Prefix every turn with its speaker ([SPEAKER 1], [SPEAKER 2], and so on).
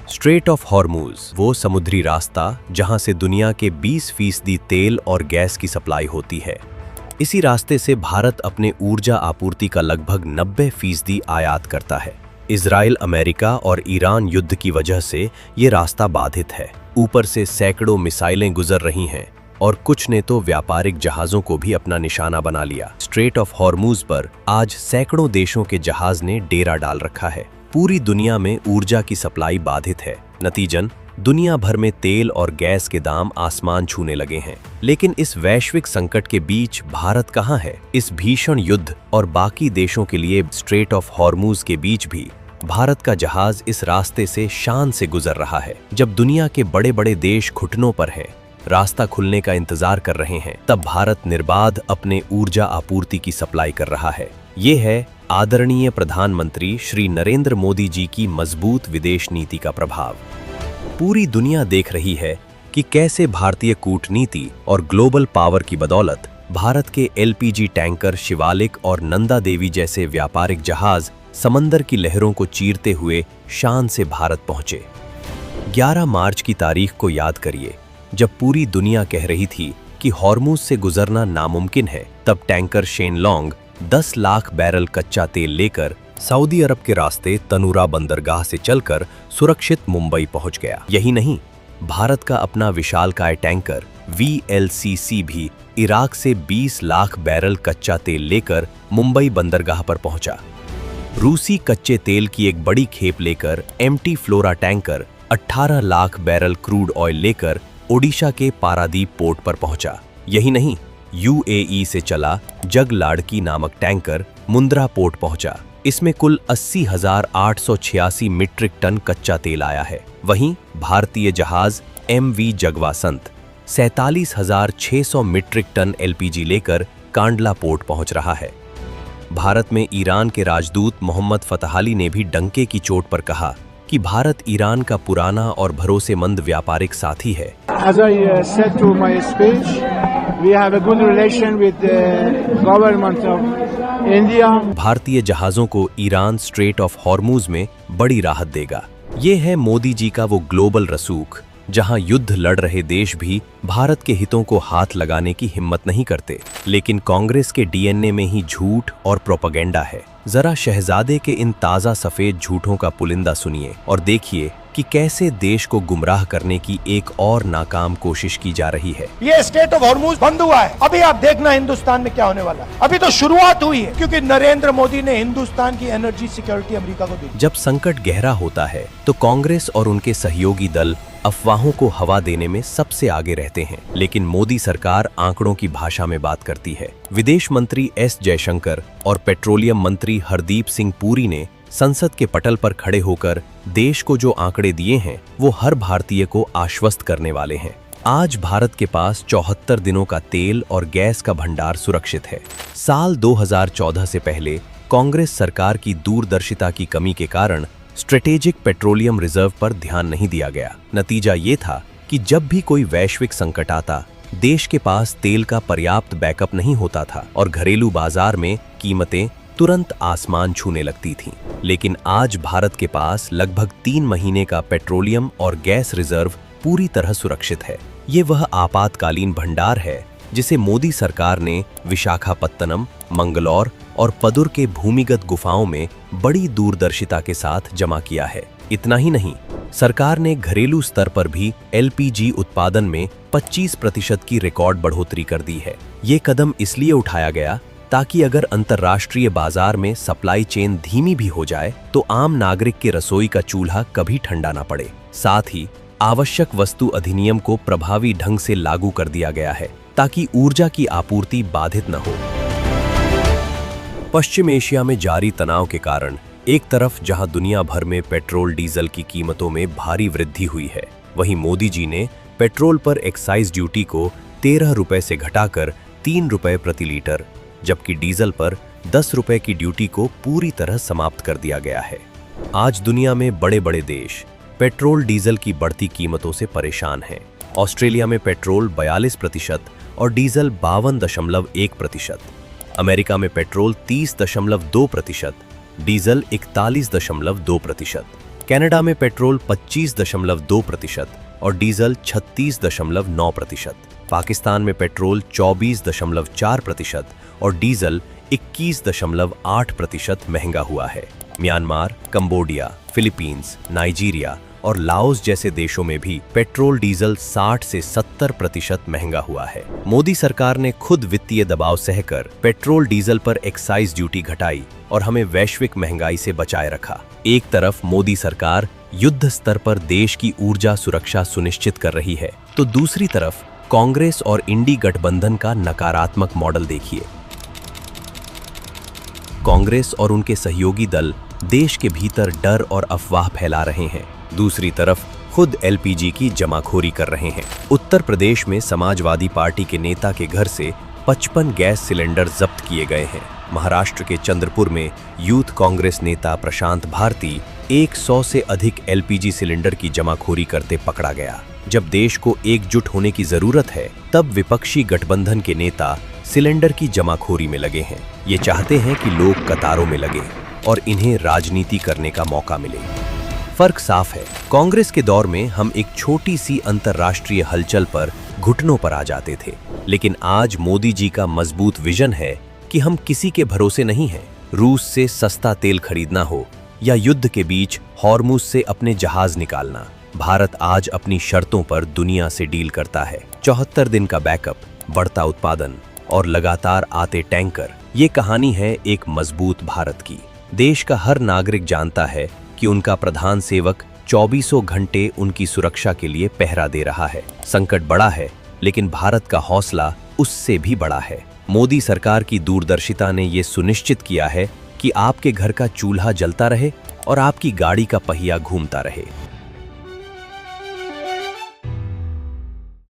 [SPEAKER 1] Straight of Hormuz वो समुद्री रास्ता जहां से दुनिया के 20% तेल और गैस की सप्लाई होती है। इसी रास्ते से भारत अपने ऊर्जा आपूर्ति का लगभग 90% आयात करता है। इजराइल, अमेरिका और ईरान युद्ध की वजह से ये रास्ता बाधित है। ऊपर से सैकड़ों मिसाइलें गुजर रही हैं और कुछ ने तो व्यापारिक जहाज़ों को भी अपना निशाना बना लिया। स्ट्रेट ऑफ हॉर्मूज पर आज सैकड़ों देशों के जहाज ने डेरा डाल रखा है। पूरी दुनिया में ऊर्जा की सप्लाई बाधित है। नतीजन दुनिया भर में तेल और गैस के दाम आसमान छूने लगे हैं। लेकिन इस वैश्विक संकट के बीच भारत कहाँ है? इस भीषण युद्ध और बाकी देशों के लिए स्ट्रेट ऑफ हॉर्मूज के बीच भी भारत का जहाज इस रास्ते से शान से गुजर रहा है। जब दुनिया के बड़े बड़े देश घुटनों पर हैं, रास्ता खुलने का इंतजार कर रहे हैं, तब भारत निर्बाध अपने ऊर्जा आपूर्ति की सप्लाई कर रहा है। ये है आदरणीय प्रधानमंत्री श्री नरेंद्र मोदी जी की मजबूत विदेश नीति का प्रभाव। पूरी दुनिया देख रही है कि कैसे भारतीय कूटनीति और ग्लोबल पावर की बदौलत भारत के एलपीजी टैंकर शिवालिक और नंदा देवी जैसे व्यापारिक जहाज समंदर की लहरों को चीरते हुए शान से भारत पहुंचे। 11 मार्च की तारीख को याद करिए, जब पूरी दुनिया कह रही थी कि हॉर्मूज से गुजरना नामुमकिन है। तब टैंकर शेनलोंग 10 लाख बैरल कच्चा तेल लेकर सऊदी अरब के रास्ते तनूरा बंदरगाह से चलकर सुरक्षित मुंबई पहुंच गया। यही नहीं, भारत का अपना विशालकाय टैंकर VLCC भी इराक से 20 लाख बैरल कच्चा तेल लेकर मुंबई बंदरगाह पर पहुंचा। रूसी कच्चे तेल की एक बड़ी खेप लेकर MT flora tanker 18 lakh barrel crude oil लेकर ओडिशा के पारादीप पोर्ट पर पहुंचा। यही नहीं, UAE से चला जगलाड़की नामक टैंकर मुंद्रा पोर्ट पहुंचा। इसमें कुल 80,886 मीट्रिक टन कच्चा तेल आया है। वहीं भारतीय जहाज MV जगवासंत 47,600 मीट्रिक टन LPG लेकर कांडला पोर्ट पहुंच रहा है। भारत में ईरान के राजदूत मोहम्मद फतहाली ने भी डंके की चोट पर कहा कि भारत ईरान का पुराना और भरोसेमंद व्यापारिक साथी है।
[SPEAKER 2] As I said to my speech, we have a good relation with the government of India.
[SPEAKER 1] भारतीय जहाजों को ईरान स्ट्रेट ऑफ हॉर्मूज में बड़ी राहत देगा। ये है मोदी जी का वो ग्लोबल रसूख, जहां युद्ध लड़ रहे देश भी भारत के हितों को हाथ लगाने की हिम्मत नहीं करते। लेकिन कांग्रेस के DNA में ही झूठ और प्रोपेगेंडा है। जरा शहजादे के इन ताजा सफेद झूठों का पुलिंदा सुनिए और देखिए कि कैसे देश को गुमराह करने की एक और नाकाम कोशिश की जा रही है।
[SPEAKER 3] ये स्ट्रेट ऑफ हॉर्मूज बंद हुआ है। अभी आप देखना हिंदुस्तान में क्या होने वाला है। अभी तो शुरुआत हुई है, क्योंकि नरेंद्र मोदी ने हिंदुस्तान की एनर्जी सिक्योरिटी अमेरिका को दी।
[SPEAKER 1] जब संकट गहरा होता है तो कांग्रेस और उनके सहयोगी दल अफवाहों को हवा देने में सबसे आगे रहते हैं। लेकिन मोदी सरकार आंकड़ों की भाषा में बात करती है। विदेश मंत्री S जयशंकर और पेट्रोलियम मंत्री हरदीप सिंह पुरी ने संसद के पटल पर खड़े होकर देश को जो आंकड़े दिए हैं, वो हर भारतीय को आश्वस्त करने वाले हैं। आज भारत के पास 74 दिनों का तेल और गैस का भंडार सुरक्षित है। साल 2014 से पहले कांग्रेस सरकार की दूरदर्शिता की कमी के कारण स्ट्रेटेजिक पेट्रोलियम रिजर्व पर ध्यान नहीं दिया गया। नतीजा ये था कि जब भी कोई वैश्विक संकट आता, देश के पास तेल का पर्याप्त बैकअप नहीं होता था और घरेलू बाजार में कीमतें तुरंत आसमान छूने लगती थीं। लेकिन आज भारत के पास लगभग 3 महीने का पेट्रोलियम और गैस रिजर्व पूरी तरह सुरक्षित है। ये वह आपातकालीन भंडार है जिसे मोदी सरकार ने विशाखापत्तनम, मंगलौर और पदुर के भूमिगत गुफाओं में बड़ी दूरदर्शिता के साथ जमा किया है। इतना ही नहीं, सरकार ने घरेलू स्तर पर भी LPG उत्पादन में 25% की रिकॉर्ड बढ़ोतरी कर दी है। ये कदम इसलिए उठाया गया ताकि अगर अंतर्राष्ट्रीय बाजार में सप्लाई चेन धीमी भी हो जाए तो आम नागरिक के रसोई का चूल्हा कभी ठंडा ना पड़े। साथ ही आवश्यक वस्तु अधिनियम को प्रभावी ढंग से लागू कर दिया गया है ताकि ऊर्जा की आपूर्ति बाधित न हो। पश्चिम एशिया में जारी तनाव के कारण एक तरफ जहां दुनिया भर में पेट्रोल डीजल की कीमतों में भारी वृद्धि हुई है, वहीं मोदी जी ने पेट्रोल पर एक्साइज ड्यूटी को 13 रुपए से घटाकर 3 रुपए प्रति लीटर, जबकि डीजल पर 10 रुपए की ड्यूटी को पूरी तरह समाप्त कर दिया गया है। आज दुनिया में बड़े बड़े देश पेट्रोल डीजल की बढ़ती कीमतों से परेशान हैं। ऑस्ट्रेलिया में पेट्रोल 42% और डीजल 52.1%, अमेरिका में पेट्रोल 30.2%, डीजल 41.2%, कनाडा में पेट्रोल 25.2% और डीजल 36.9%। पाकिस्तान में पेट्रोल 24.4% और डीजल 21.8% महंगा हुआ है। म्यांमार, कंबोडिया, फिलीपींस, नाइजीरिया और लाओस जैसे देशों में भी पेट्रोल डीजल 60 से 70% महंगा हुआ है। मोदी सरकार ने खुद वित्तीय दबाव सहकर पेट्रोल डीजल पर एक्साइज ड्यूटी घटाई और हमें वैश्विक महंगाई से बचाए रखा। एक तरफ मोदी सरकार युद्ध स्तर पर देश की ऊर्जा सुरक्षा सुनिश्चित कर रही है, तो दूसरी तरफ कांग्रेस और इंडी गठबंधन का नकारात्मक मॉडल देखिए। कांग्रेस और उनके सहयोगी दल देश के भीतर डर और अफवाह फैला रहे हैं, दूसरी तरफ खुद एलपीजी की जमाखोरी कर रहे हैं। उत्तर प्रदेश में समाजवादी पार्टी के नेता के घर से 55 गैस सिलेंडर जब्त किए गए हैं। महाराष्ट्र के चंद्रपुर में यूथ कांग्रेस नेता प्रशांत भारती 100 से अधिक एलपीजी सिलेंडर की जमाखोरी करते पकड़ा गया। जब देश को एकजुट होने की जरूरत है, तब विपक्षी गठबंधन के नेता सिलेंडर की जमाखोरी में लगे हैं। ये चाहते हैं कि लोग कतारों में लगे और इन्हें राजनीति करने का मौका मिले। फर्क साफ है। कांग्रेस के दौर में हम एक छोटी सी अंतर्राष्ट्रीय हलचल पर घुटनों पर आ जाते थे, लेकिन आज मोदी जी का मजबूत विजन है कि हम किसी के भरोसे नहीं हैं। रूस से सस्ता तेल खरीदना हो या युद्ध के बीच हॉर्मुज से अपने जहाज निकालना, भारत आज अपनी शर्तों पर दुनिया से डील करता है। 74 दिन का बैकअप, बढ़ता उत्पादन और लगातार आते टैंकर, ये कहानी है एक मजबूत भारत की। देश का हर नागरिक जानता है कि उनका प्रधान सेवक 24 घंटे उनकी सुरक्षा के लिए पहरा दे रहा है। संकट बड़ा है, लेकिन भारत का हौसला उससे भी बड़ा है। मोदी सरकार की दूरदर्शिता ने ये सुनिश्चित किया है कि आपके घर का चूल्हा जलता रहे और आपकी गाड़ी का पहिया घूमता रहे।